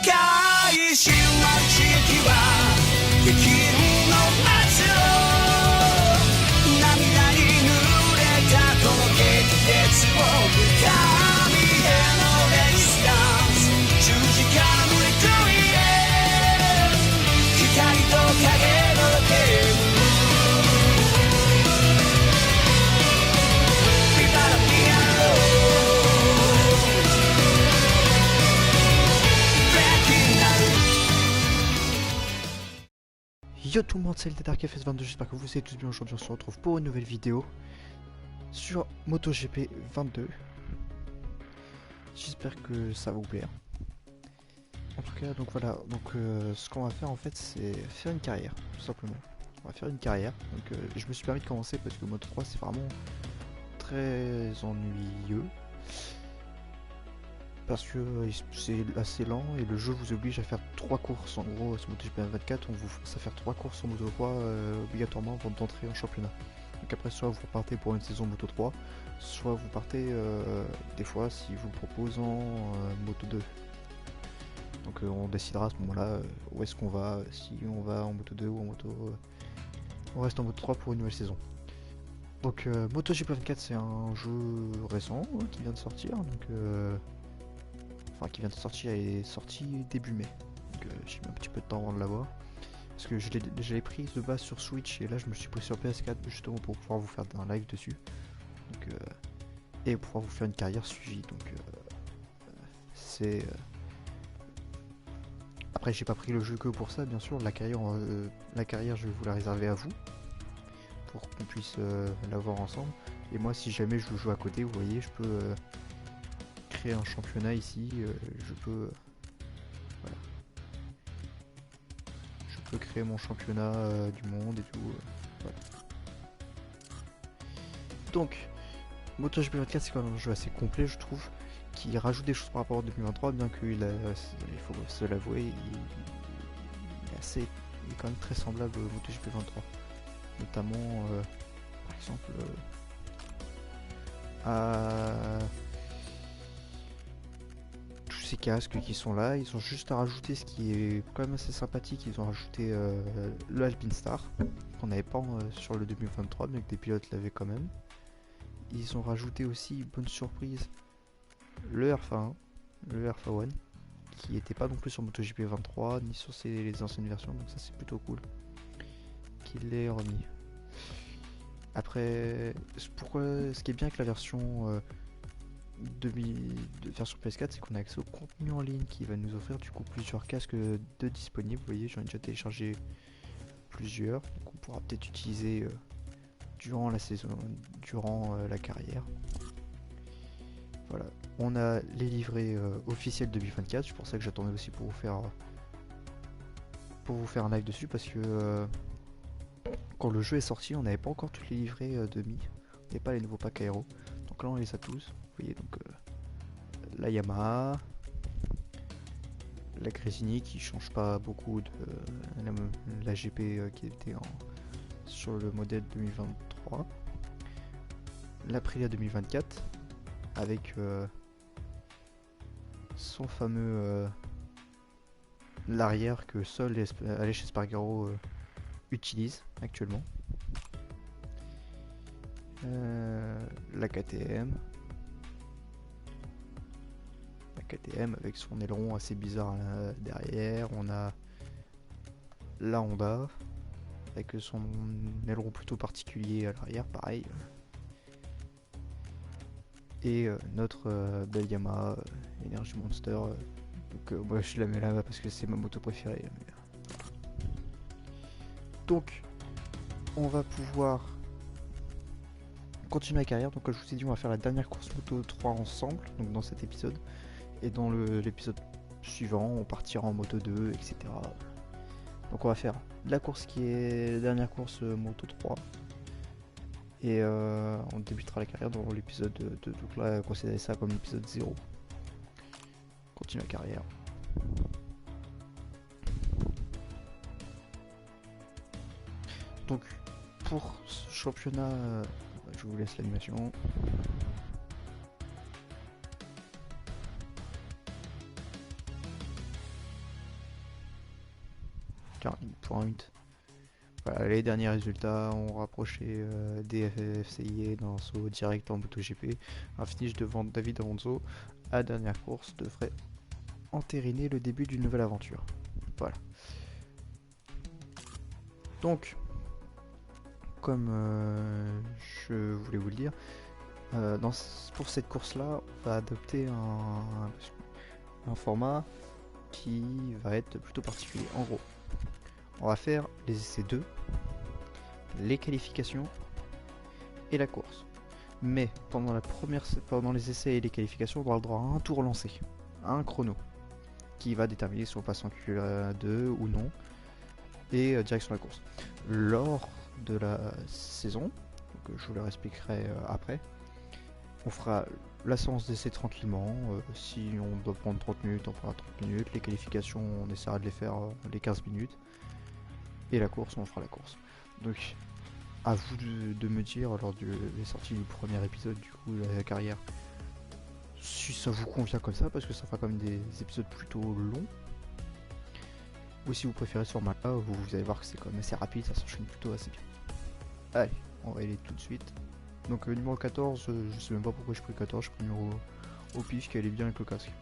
開始は地域は北京の街を涙に濡れたこの激烈を深みへのレジスタンス十字架の乗り越え光と影のゲームビバラピアノYo tout le monde, c'est le DarkFS22, j'espère que vous allez tous bien. Aujourd'hui on se retrouve pour une nouvelle vidéo sur MotoGP 22. J'espère que ça va vous plaire. En tout cas, donc voilà, ce qu'on va faire en fait c'est faire une carrière, tout simplement. On va faire une carrière, donc je me suis permis de commencer parce que Moto 3 c'est vraiment très ennuyeux. Parce que c'est assez lent et le jeu vous oblige à faire 3 courses. En gros, sur MotoGP 24, on vous force à faire 3 courses en Moto 3 obligatoirement avant d'entrer en championnat. Donc après, soit vous partez pour une saison Moto 3, soit vous partez des fois si vous proposent en Moto 2. Donc on décidera à ce moment-là où est-ce qu'on va, si on va en Moto 2 ou en Moto... on reste en Moto 3 pour une nouvelle saison. Donc MotoGP 24 c'est un jeu récent qui vient de sortir, donc... qui vient de sortir et est sorti début mai, donc j'ai mis un petit peu de temps avant de l'avoir parce que je l'ai pris de base sur Switch et là je me suis pris sur PS4 justement pour pouvoir vous faire un live dessus, donc, et pouvoir vous faire une carrière suivie. Donc c'est après j'ai pas pris le jeu que pour ça, bien sûr. La carrière je vais vous la réserver à vous pour qu'on puisse l'avoir ensemble, et moi si jamais je joue à côté, vous voyez, je peux créer un championnat ici, je peux voilà. Je peux créer mon championnat du monde et tout, voilà. Donc MotoGP 24 c'est quand même un jeu assez complet, je trouve, qui rajoute des choses par rapport à 2023, bien qu'il il faut se l'avouer, il est quand même très semblable au MotoGP 23, notamment par exemple à ces casques qui sont là. Ils ont juste à rajouter ce qui est quand même assez sympathique, ils ont rajouté le Alpine Star qu'on n'avait pas sur le 2023, mais que des pilotes l'avaient quand même. Ils ont rajouté aussi, bonne surprise, le RFA1, le RFA1 qui n'était pas non plus sur MotoGP 23 ni sur les anciennes versions, donc ça c'est plutôt cool qu'il l'ait remis. Après, ce qui est bien avec la version version PS4, c'est qu'on a accès au contenu en ligne qui va nous offrir du coup plusieurs casques de disponibles. Vous voyez, j'en ai déjà téléchargé plusieurs, donc on pourra peut-être utiliser durant la saison, durant la carrière. Voilà, on a les livrets officiels 2024, c'est pour ça que j'attendais aussi pour vous faire un live dessus, parce que quand le jeu est sorti, on n'avait pas encore tous les livrets demi, on n'avait pas les nouveaux packs aéro, donc là on les a tous. Vous voyez, donc la Yamaha, la Gresini qui change pas beaucoup de la GP qui était sur le modèle 2023, l'Aprilia 2024 avec son fameux l'arrière que seul Aleix Espargaro utilise actuellement, la KTM avec son aileron assez bizarre derrière. On a la Honda avec son aileron plutôt particulier à l'arrière, pareil, et notre belle Yamaha Energy Monster, donc moi je la mets là parce que c'est ma moto préférée, mais... Donc on va pouvoir continuer la carrière. Donc comme je vous ai dit, on va faire la dernière course Moto 3 ensemble, donc dans cet épisode, et dans l'épisode suivant on partira en Moto 2, etc. Donc on va faire la course qui est la dernière course Moto 3, et on débutera la carrière dans l'épisode 2, donc là considérez ça comme l'épisode 0. Continue la carrière. Donc pour ce championnat, je vous laisse l'animation. Turning Point. Voilà, les derniers résultats ont rapproché des FCIA dans saut direct en MotoGP. Un finish devant David Alonso à la dernière course devrait entériner le début d'une nouvelle aventure. Voilà. Donc, comme je voulais vous le dire, pour cette course-là, on va adopter un format qui va être plutôt particulier. En gros, on va faire les essais 2, les qualifications et la course. Mais pendant les essais et les qualifications, on aura le droit à un tour lancé, à un chrono, qui va déterminer si on passe en Q2 ou non, et direction la course. Lors de la saison, donc je vous le expliquerai après, on fera la séance d'essai tranquillement. Si on doit prendre 30 minutes, on fera 30 minutes. Les qualifications, on essaiera de les faire les 15 minutes. Et la course, on fera la course. Donc, à vous de me dire, lors des sorties du premier épisode, du coup, de la carrière, si ça vous convient comme ça, parce que ça fera quand même des épisodes plutôt longs. Ou si vous préférez ce format-là, vous allez voir que c'est quand même assez rapide, ça s'enchaîne plutôt assez bien. Allez, on va y aller tout de suite. Donc numéro 14, je sais même pas pourquoi j'ai pris 14, j'ai pris numéro au pif qui allait bien avec le casque.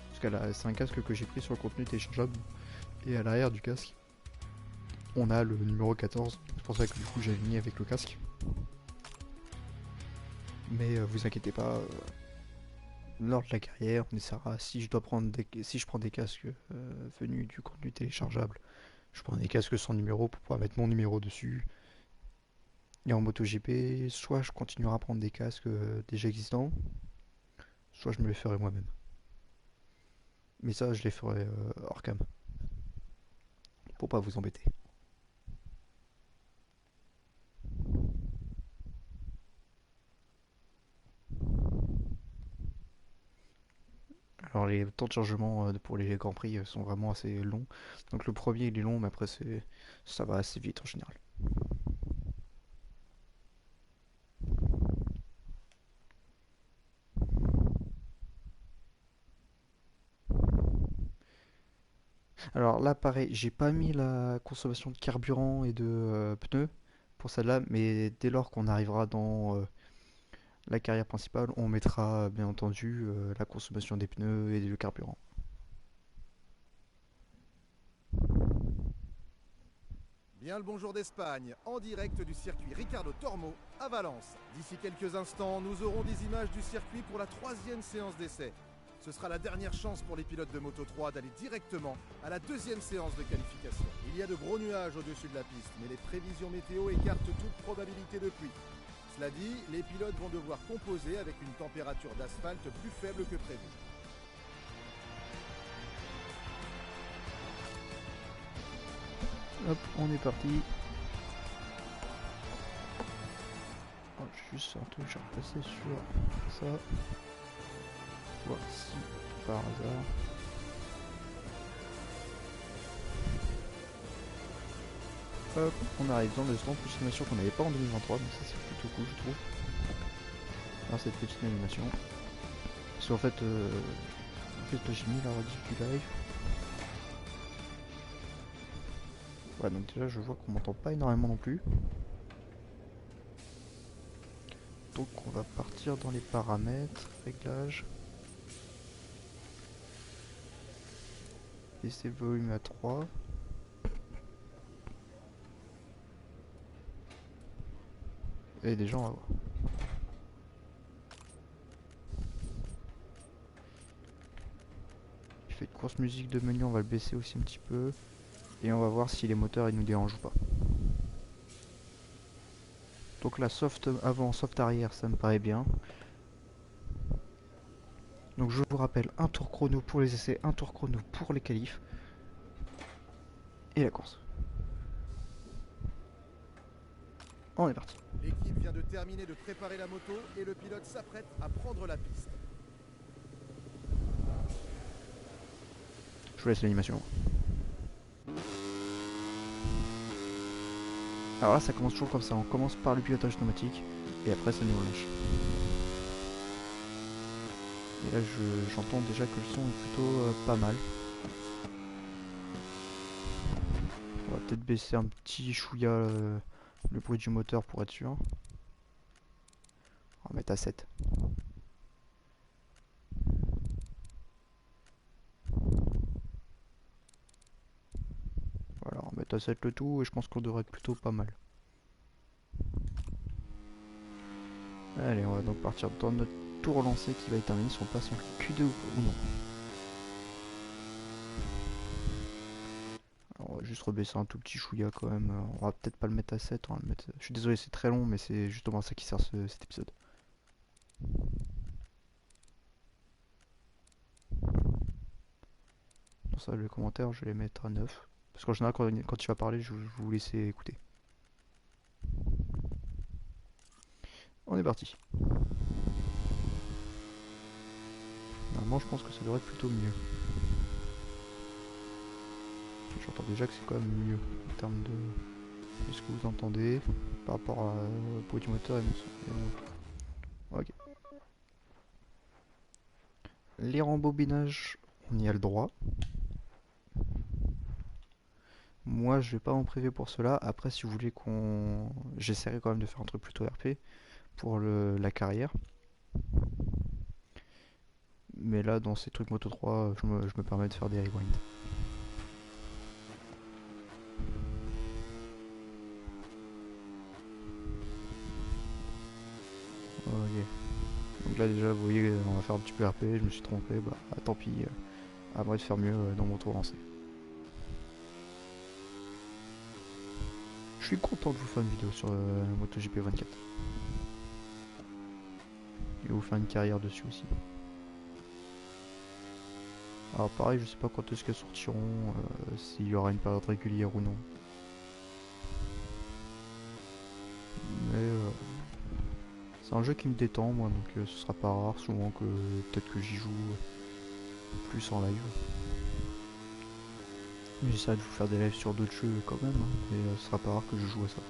Parce que c'est un casque que j'ai pris sur le contenu téléchargeable. Et à l'arrière du casque, on a le numéro 14. C'est pour ça que du coup j'ai mis avec le casque. Mais vous inquiétez pas, lors de la carrière, on essaiera, si je prends des casques venus du contenu téléchargeable, je prends des casques sans numéro pour pouvoir mettre mon numéro dessus. Et en MotoGP, soit je continuerai à prendre des casques déjà existants, soit je me les ferai moi-même. Mais ça, je les ferai hors cam, pour pas vous embêter. Alors les temps de chargement pour les Grands Prix sont vraiment assez longs. Donc le premier il est long, mais après ça va assez vite en général. Alors là pareil, j'ai pas mis la consommation de carburant et de pneus pour celle-là, mais dès lors qu'on arrivera dans la carrière principale, on mettra bien entendu la consommation des pneus et du carburant. Bien le bonjour d'Espagne, en direct du circuit Ricardo Tormo à Valence. D'ici quelques instants, nous aurons des images du circuit pour la 3e séance d'essai. Ce sera la dernière chance pour les pilotes de Moto3 d'aller directement à la 2e séance de qualification. Il y a de gros nuages au-dessus de la piste, mais les prévisions météo écartent toute probabilité de pluie. Cela dit, les pilotes vont devoir composer avec une température d'asphalte plus faible que prévu. Hop, on est parti. Oh, juste un truc, j'ai repassé sur ça. Voir si par hasard. Hop, on arrive dans le stand, petite animation qu'on n'avait pas en 2023, donc ça c'est plutôt cool je trouve. Alors cette petite animation. Parce qu'en fait, j'ai mis la rediff du live. Ouais, donc déjà je vois qu'on m'entend pas énormément non plus. Donc on va partir dans les paramètres, réglages. Laisser le volume à 3. Et déjà on va voir. Effet de course musique de menu, on va le baisser aussi un petit peu. Et on va voir si les moteurs ils nous dérangent ou pas. Donc la soft avant, soft arrière, ça me paraît bien. Donc je vous rappelle, un tour chrono pour les essais, un tour chrono pour les qualifs. Et la course. On est parti. L'équipe vient de terminer de préparer la moto et le pilote s'apprête à prendre la piste. Je vous laisse l'animation. Alors là ça commence toujours comme ça, on commence par le pilotage automatique et après ça nous relâche. Et là j'entends déjà que le son est plutôt pas mal. On va peut-être baisser un petit chouïa le bruit du moteur pour être sûr. On va mettre à 7. Voilà, on va mettre à 7 le tout et je pense qu'on devrait être plutôt pas mal. Allez, on va donc partir dans notre tour lancé qui va déterminer si on passe en Q2 ou non. Alors, on va juste rebaisser un tout petit chouïa quand même. On va peut-être pas le mettre à 7. On va le mettre... Je suis désolé, c'est très long, mais c'est justement à ça qui sert cet épisode. Dans ça, les commentaires, je vais les mettre à 9. Parce qu'en général, quand tu vas parler, je vais vous laisser écouter. On est parti. Normalement, je pense que ça devrait être plutôt mieux. J'entends déjà que c'est quand même mieux en termes de ce que vous entendez par rapport au bruit du moteur et mon... Ok. Les rembobinages, on y a le droit. Moi, je vais pas en priver pour cela. Après, si vous voulez qu'on... J'essaierai quand même de faire un truc plutôt RP pour la carrière. Mais là, dans ces trucs Moto 3, je me permets de faire des rewinds. Ok. Donc là déjà, vous voyez, on va faire un petit peu RP, je me suis trompé, bah tant pis. À moi de faire mieux dans mon tour lancé. Je suis content de vous faire une vidéo sur MotoGP 24. Et vous faire une carrière dessus aussi. Alors pareil, je sais pas quand est-ce qu'elles sortiront, s'il y aura une période régulière ou non. Mais c'est un jeu qui me détend moi, donc ce sera pas rare souvent que peut-être que j'y joue plus en live. J'essaie de vous faire des lives sur d'autres jeux quand même, hein, mais ce sera pas rare que je joue à ça.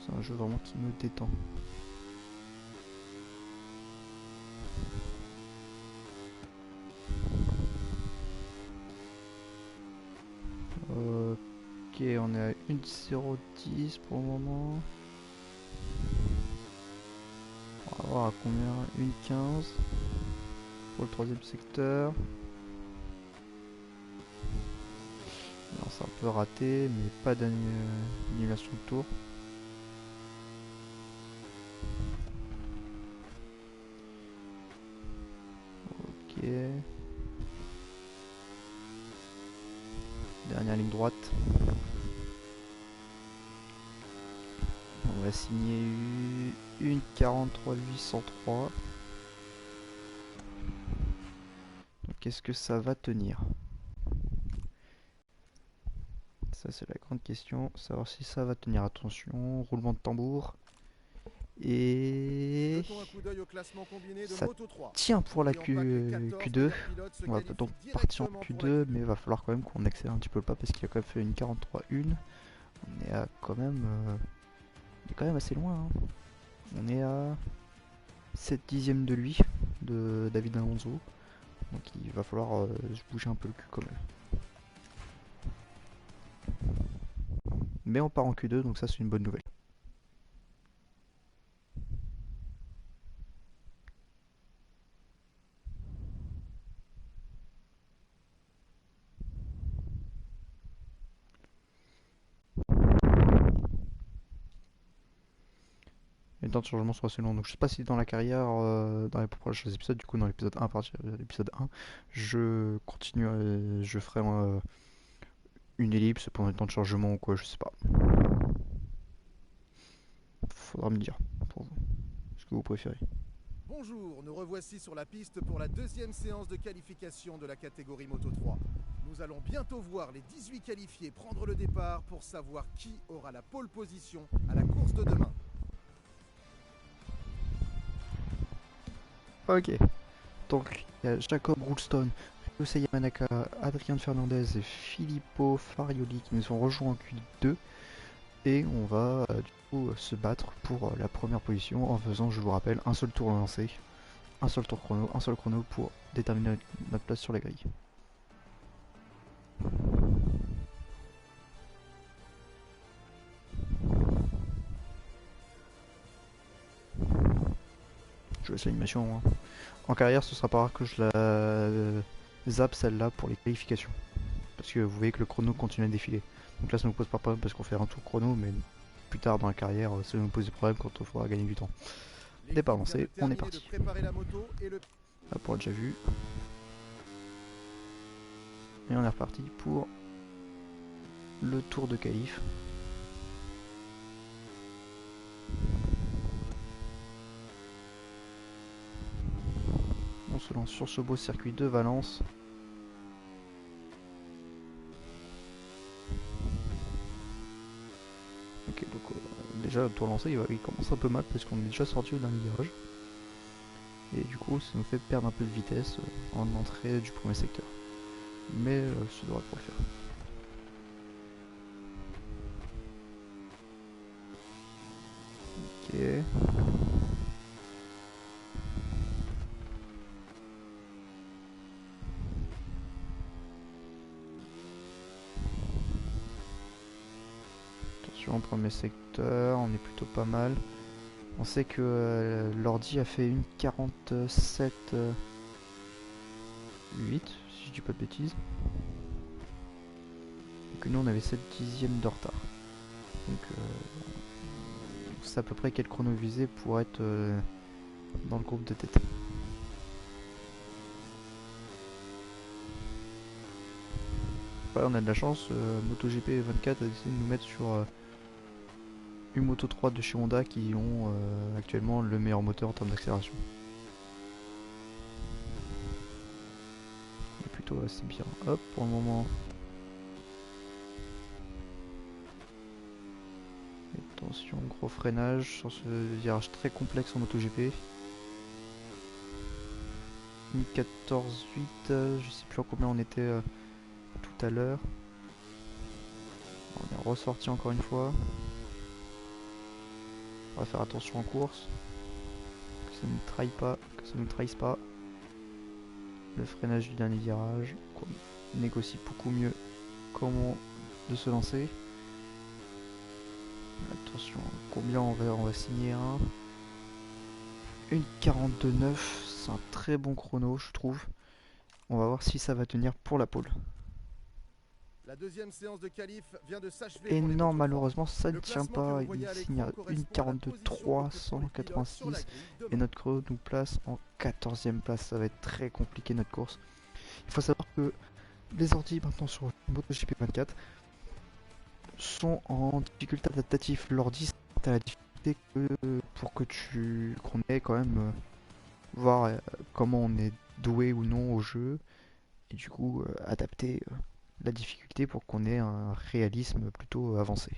C'est un jeu vraiment qui me détend. Ok, on est à 1.010 pour le moment. On va voir à combien, 1.15 pour le troisième secteur. Alors c'est un peu raté, mais pas d'annulation de tour. Ok. Dernière ligne droite. On va signer une 43.803. Donc est-ce que ça va tenir? Ça c'est la grande question, savoir si ça va tenir. Attention, roulement de tambour. Et ça tient pour la Q2. On va donc partir en Q2, mais il va falloir quand même qu'on accélère un petit peu le pas parce qu'il a quand même fait une 43.1. On est à quand même, on est quand même assez loin. Hein. On est à 7 dixièmes de lui, de David Alonso. Donc il va falloir se bouger un peu le cul quand même. Mais on part en Q2, donc ça c'est une bonne nouvelle. Les temps de changement sont assez longs, donc je sais pas si dans la carrière, dans les prochains épisodes, du coup dans l'épisode 1, à partir de l'épisode 1, je continue, je ferai une ellipse pendant les temps de chargement ou quoi, je sais pas. Faudra me dire, pour vous, ce que vous préférez. Bonjour, nous revoici sur la piste pour la deuxième séance de qualification de la catégorie Moto 3. Nous allons bientôt voir les 18 qualifiés prendre le départ pour savoir qui aura la pole position à la course de demain. Ok, donc il y a Jacob Roulstone, Ryusa Yamanaka, Adrian Fernandez et Filippo Farioli qui nous ont rejoints en Q2 et on va du coup se battre pour la première position en faisant, je vous rappelle, un seul tour lancé, un seul tour chrono, un seul chrono pour déterminer notre place sur la grille. Je laisse l'animation. Hein. En carrière, ce sera pas rare que je la zappe celle-là pour les qualifications. Parce que vous voyez que le chrono continue à défiler. Donc là, ça nous pose pas de problème parce qu'on fait un tour chrono, mais plus tard dans la carrière, ça nous pose des problèmes quand on faudra gagner du temps. Départ lancé, on est parti. Là, pour déjà vu. Et on est reparti pour le tour de qualif. On se lance sur ce beau circuit de Valence. Ok, donc déjà le tour lancé il commence un peu mal parce qu'on est déjà sorti au dernier virage. Et du coup ça nous fait perdre un peu de vitesse en entrée du premier secteur. Mais ça devrait pas le faire. Ok. Attention, premier secteur, on est plutôt pas mal. On sait que l'ordi a fait une 47 8, si je dis pas de bêtises. Et que nous on avait 7 dixièmes de retard. Donc c'est à peu près quel chrono visé pour être dans le groupe de tête. Ouais, on a de la chance, MotoGP 24 a décidé de nous mettre sur une Moto 3 de chez Honda qui ont actuellement le meilleur moteur en termes d'accélération. C'est plutôt assez bien. Hop, pour le moment. Attention, gros freinage sur ce virage très complexe en MotoGP. 14-8, je sais plus en combien on était tout à l'heure. On est ressorti encore une fois. On va faire attention en course. Que ça ne trahisse pas. Que ça ne trahisse pas. Le freinage du dernier virage. On négocie beaucoup mieux comment de se lancer. Attention, combien on va signer un. Une 42,9. C'est un très bon chrono, je trouve. On va voir si ça va tenir pour la pole. La deuxième séance de qualif vient de s'achever. Et non, malheureusement, ça ne tient pas. Il signe à 1,42,3, 186. Et notre chrono nous place en 14e place. Ça va être très compliqué notre course. Il faut savoir que les ordi maintenant sur MotoGP 24 sont en difficulté adaptative. L'ordi, c'est à la difficulté que pour que qu'on ait quand même voir comment on est doué ou non au jeu. Et du coup, adapter la difficulté pour qu'on ait un réalisme plutôt avancé.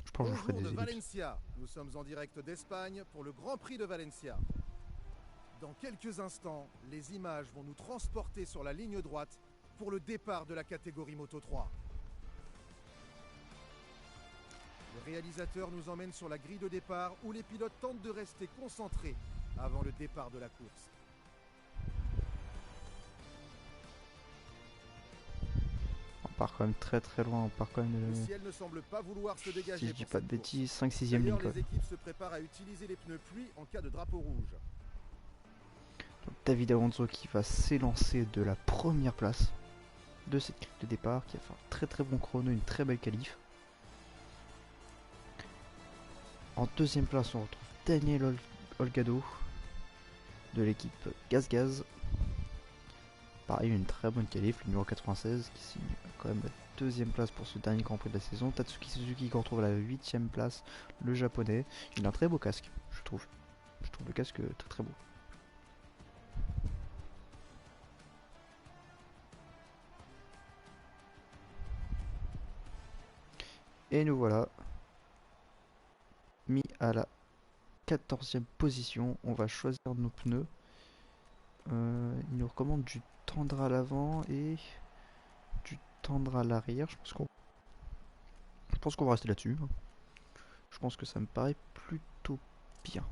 Je pense que je vous ferai des élites. Valencia. Nous sommes en direct d'Espagne pour le Grand Prix de Valencia. Dans quelques instants, les images vont nous transporter sur la ligne droite pour le départ de la catégorie Moto 3. Le réalisateur nous emmène sur la grille de départ où les pilotes tentent de rester concentrés avant le départ de la course. On part quand même très très loin, on part quand même Le ciel ne semble pas vouloir se dégager. si je dis pas de bêtises, 5-6ème ligne. Les équipes se préparent à utiliser les pneus pluie en cas de drapeau rouge. Donc, David Alonso qui va s'élancer de la première place de cette grille de départ, qui a fait un très très bon chrono, une très belle qualif. En deuxième place, on retrouve Daniel Olgado de l'équipe Gaz Gaz. Pareil, une très bonne qualif, le numéro 96 qui signe quand même la deuxième place pour ce dernier Grand Prix de la saison. Tatsuki Suzuki qui retrouve la 8ème place, le japonais. Il a un très beau casque, je trouve. Je trouve le casque très très beau. Et nous voilà mis à la 14e position. On va choisir nos pneus. Il nous recommande du tendre à l'avant et du tendre à l'arrière. Je pense qu'on va rester là-dessus. Je pense que ça me paraît plutôt bien.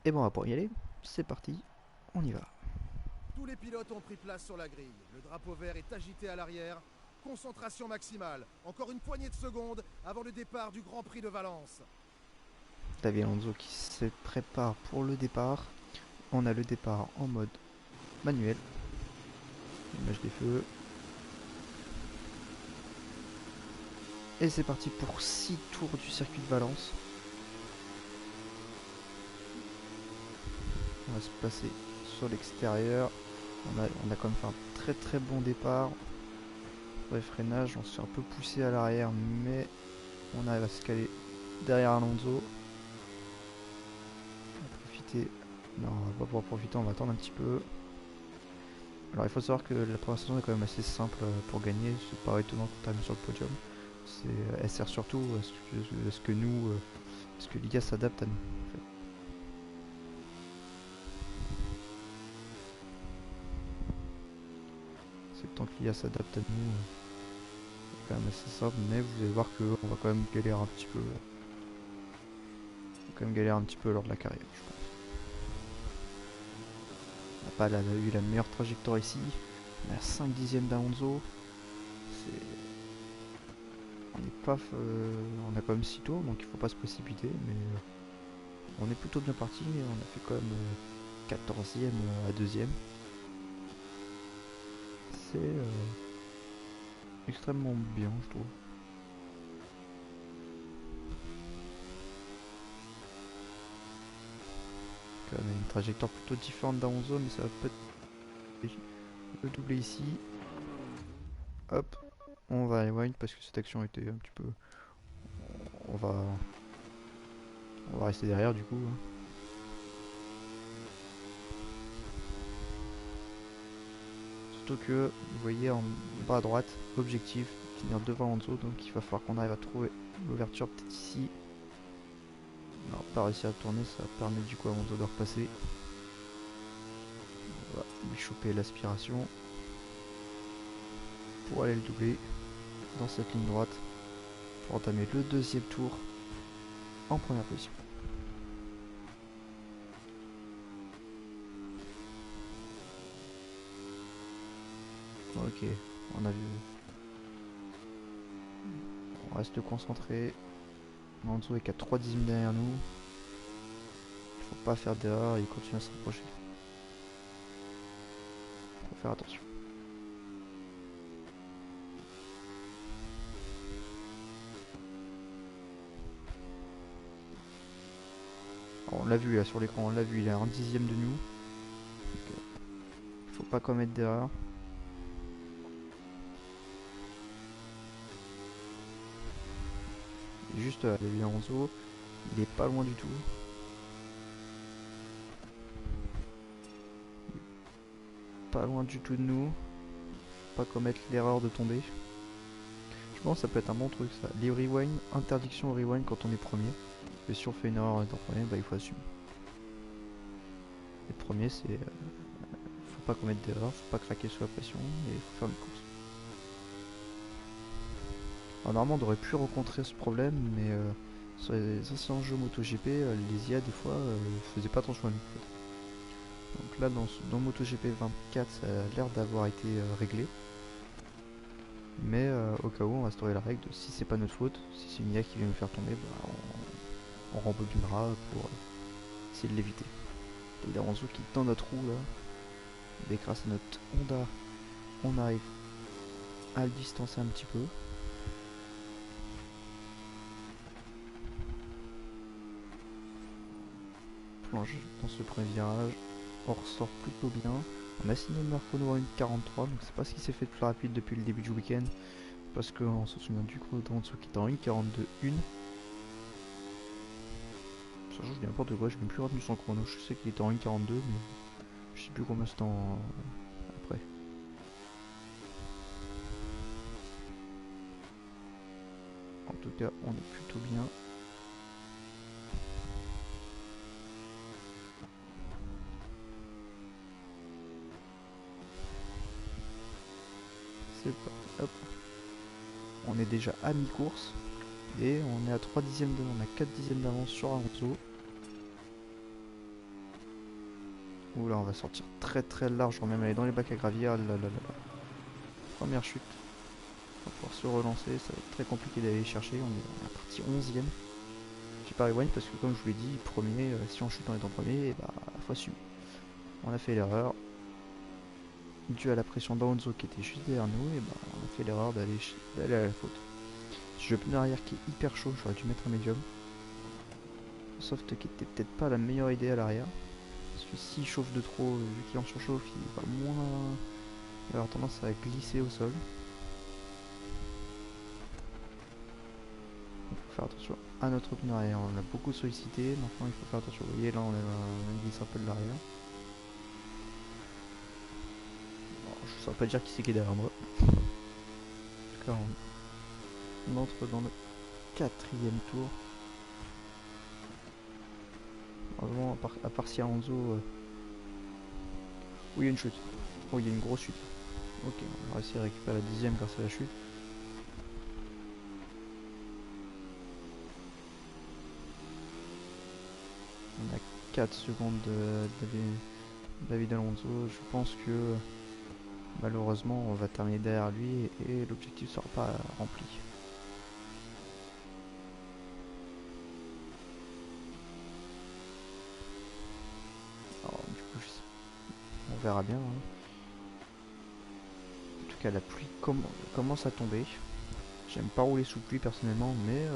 Et bon, on va pouvoir y aller. C'est parti, on y va. Tous les pilotes ont pris place sur la grille. Le drapeau vert est agité à l'arrière. Concentration maximale. Encore une poignée de secondes avant le départ du Grand Prix de Valence. David Alonso qui se prépare pour le départ. On a le départ en mode manuel. Image des feux. Et c'est parti pour 6 tours du circuit de Valence. On va se placer sur l'extérieur. On a quand même fait un très très bon départ. Pour les freinages, on se fait un peu pousser à l'arrière, mais on arrive à se caler derrière Alonso. On va profiter. Non, on va pas pouvoir profiter, on va attendre un petit peu. Alors il faut savoir que la première saison est quand même assez simple pour gagner. C'est pas étonnant quand tu arrives sur le podium. Elle sert surtout à ce que l'IA s'adapte à nous. En fait. C'est le temps que l'IA s'adapte à nous. C'est quand même assez simple, mais vous allez voir qu'on va quand même galérer un petit peu. On va quand même galérer un petit peu lors de la carrière, je pense. On n'a pas eu la meilleure trajectoire ici. On est à 5 dixièmes d'Alonso. On a quand même 6 tours, donc il faut pas se précipiter, mais on est plutôt bien parti. On a fait quand même 14e à 2e. C'est extrêmement bien, je trouve. On a une trajectoire plutôt différente d'Alonso, mais ça va peut-être le doubler ici. Hop, on va rewind parce que cette action était un petit peu... On va rester derrière du coup. Surtout que, vous voyez en bas à droite, objectif, finir devant Alonso, donc il va falloir qu'on arrive à trouver l'ouverture peut-être ici. On n'a pas réussi à tourner, ça permet du coup à Alonso de repasser. On va lui choper l'aspiration pour aller le doubler dans cette ligne droite pour entamer le deuxième tour en première position. Ok, on a vu. On reste concentré. Alonso est qu'à 3 dixièmes derrière nous. Il faut pas faire d'erreur, il continue à se rapprocher. Faut faire attention. Alors, on l'a vu là sur l'écran, on l'a vu, il est à 1 dixième de nous. Il faut pas commettre d'erreur. Juste à David Alonso, il est pas loin du tout. Pas loin du tout de nous. Pas commettre l'erreur de tomber. Je pense que ça peut être un bon truc ça. Les rewind, interdiction au rewind quand on est premier. Et si on fait une erreur en étant premier, bah il faut assumer. Les premiers c'est... faut pas commettre d'erreur, faut pas craquer sous la pression et faut faire une course. Alors, normalement on aurait pu rencontrer ce problème, mais sur les anciens jeux MotoGP, les IA des fois faisaient pas attention à nous. En fait. Donc là dans MotoGP 24 ça a l'air d'avoir été réglé. Mais au cas où on restaurait la règle de si c'est pas notre faute, si c'est une IA qui vient nous faire tomber, bah, on rembobinera pour essayer de l'éviter. Et Alonso qui est dans notre roue là, et grâce à notre Honda, on arrive à le distancer un petit peu. Plonge dans ce premier virage, on ressort plutôt bien. On a signé le meilleur chrono à 1,43, donc c'est pas ce qui s'est fait de plus rapide depuis le début du week-end. Parce qu'on se souvient du chrono d'Alonso qui était en 1,42,1. Ça je dis n'importe quoi, j'ai même plus retenu son chrono. Je sais qu'il était en 1,42, mais je sais plus combien de temps après. tout cas, on est plutôt bien. C'est parti, hop. On est déjà à mi-course. Et on est à 3 dixièmes d'avance, on a 4 dixièmes d'avance sur Alonso. Oula, on va sortir très large, on va même aller dans les bacs à gravier. Ah là là là là. Première chute. On va pouvoir se relancer, ça va être très compliqué d'aller chercher. On est parti 11ème. J'ai pas rewind parce que comme je vous l'ai dit, premier, si on chute on est en premier, et bah faut assumer. On a fait l'erreur. Dû à la pression d'Alonso qui était juste derrière nous, et bah on a fait l'erreur d'aller à la faute. J'ai le pneu arrière qui est hyper chaud, j'aurais dû mettre un médium. Soft qui était peut-être pas la meilleure idée à l'arrière. Parce que s'il chauffe de trop, vu qu'il en surchauffe, il va moins... Il va avoir tendance à glisser au sol. Il faut faire attention à notre pneu arrière, on l'a beaucoup sollicité, maintenant il faut faire attention. Vous voyez là on glisse un peu de l'arrière. Je ne saurais pas dire qui c'est qui est derrière moi. En tout cas on entre dans le 4ème tour. Heureusement à part si Alonso... Oh il y a une chute. Oh il y a une grosse chute. Ok, on va essayer de récupérer la 10ème grâce à la chute. On a 4 secondes de David Alonso. Je pense que malheureusement on va terminer derrière lui et l'objectif ne sera pas rempli. Alors du coup on verra bien. Hein. En tout cas la pluie commence à tomber. J'aime pas rouler sous pluie personnellement, mais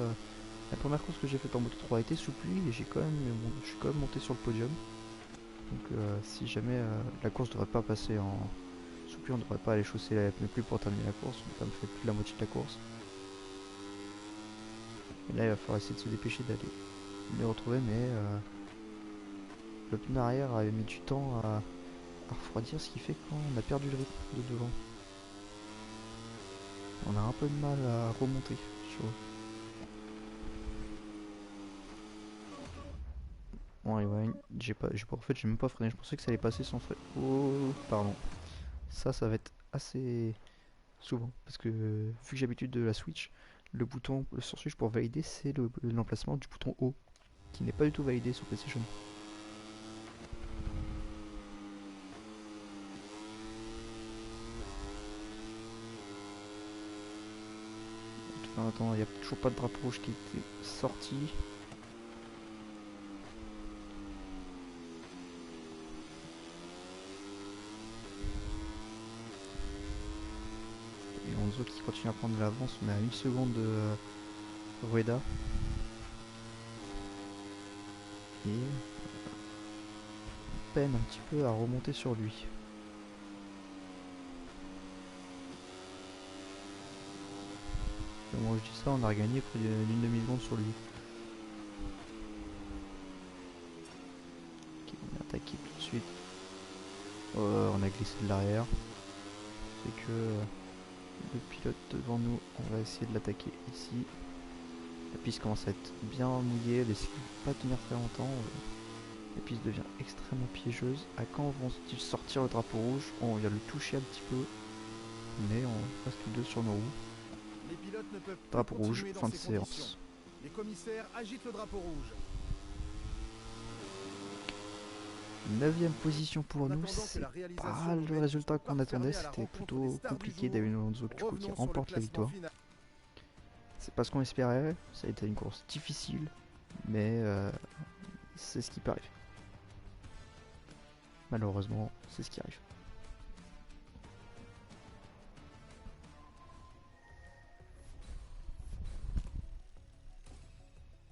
la première course que j'ai faite en Moto 3 était sous pluie et je suis quand même monté sur le podium. Donc si jamais la course ne devrait pas passer en sous pluie, on ne devrait pas aller chausser la pluie pour terminer la course, on a fait plus de la moitié de la course. Et là il va falloir essayer de se dépêcher d'aller les retrouver, mais le pneu arrière avait mis du temps à refroidir, ce qui fait qu'on a perdu le rythme de devant. On a un peu de mal à remonter sur eux. Bon, rewind, en fait j'ai même pas freiné, je pensais que ça allait passer sans frein. Oh pardon. Ça va être assez souvent parce que vu que j'ai l'habitude de la switch, le sur switch pour valider c'est l'emplacement du bouton haut qui n'est pas du tout validé sur PlayStation. Attends, il n'y a toujours pas de drapeau rouge qui était sorti. Et Alonso qui continue à prendre de l'avance, on est à 1 seconde de Rueda. Et on peine un petit peu à remonter sur lui. Au moment où je dis ça, on a regagné près d'une demi-seconde sur lui. Ok, on a attaqué tout de suite. On a glissé de l'arrière. C'est que le pilote devant nous, on va essayer de l'attaquer ici. La piste commence à être bien mouillée, elle essaie de pas tenir très longtemps. La piste devient extrêmement piégeuse. À quand vont-ils sortir le drapeau rouge? On vient le toucher un petit peu, mais on reste tous deux sur nos roues. Les pilotes ne peuvent Drapeau plus rouge, continuer dans fin de ces séance. conditions. Les commissaires agitent le drapeau rouge. 9ème position pour En nous, attendant que c'est la réalisation pas le mène résultat qu'on par attendait, fermer à la c'était rencontre plutôt des stars du compliqué. jour. David Alonso du coup, qui Revenons sur le remporte la classement victoire. final. C'est pas ce qu'on espérait, ça a été une course difficile, mais c'est ce qui peut arriver. Malheureusement, c'est ce qui arrive.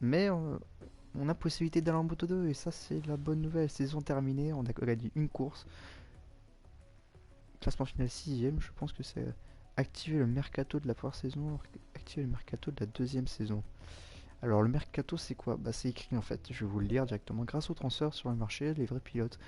Mais on a possibilité d'aller en Moto 2 et ça c'est la bonne nouvelle. Saison terminée, on a gagné une course. Classement final 6ème, je pense que c'est activer le mercato de la première saison, activer le mercato de la deuxième saison. Alors le mercato c'est quoi? Bah c'est écrit en fait, je vais vous le lire directement. Grâce aux transferts sur le marché, les vrais pilotes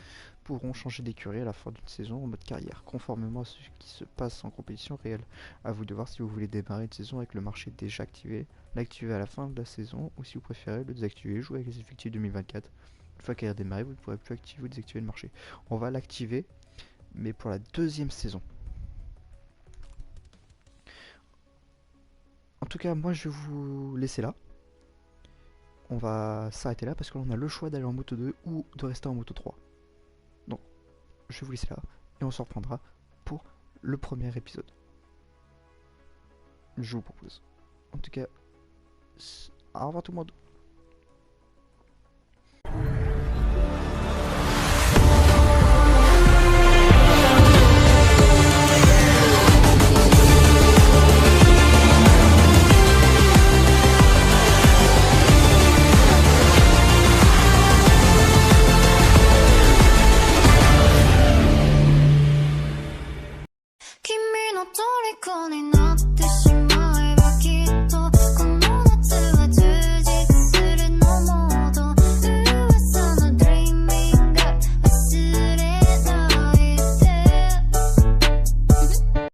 pourront changer d'écurie à la fin d'une saison en mode carrière, conformément à ce qui se passe en compétition réelle. À vous de voir si vous voulez démarrer une saison avec le marché déjà activé. l'activer à la fin de la saison, ou si vous préférez le désactiver, jouer avec les effectifs 2024. Une fois qu'elle a démarré, vous ne pourrez plus activer ou désactiver le marché. On va l'activer, mais pour la deuxième saison. En tout cas, moi je vais vous laisser là. On va s'arrêter là parce qu'on a le choix d'aller en moto 2 ou de rester en moto 3. Donc, je vais vous laisser là et on se reprendra pour le premier épisode. Je vous propose. En tout cas, au revoir tout le monde. Kimi no 虜になって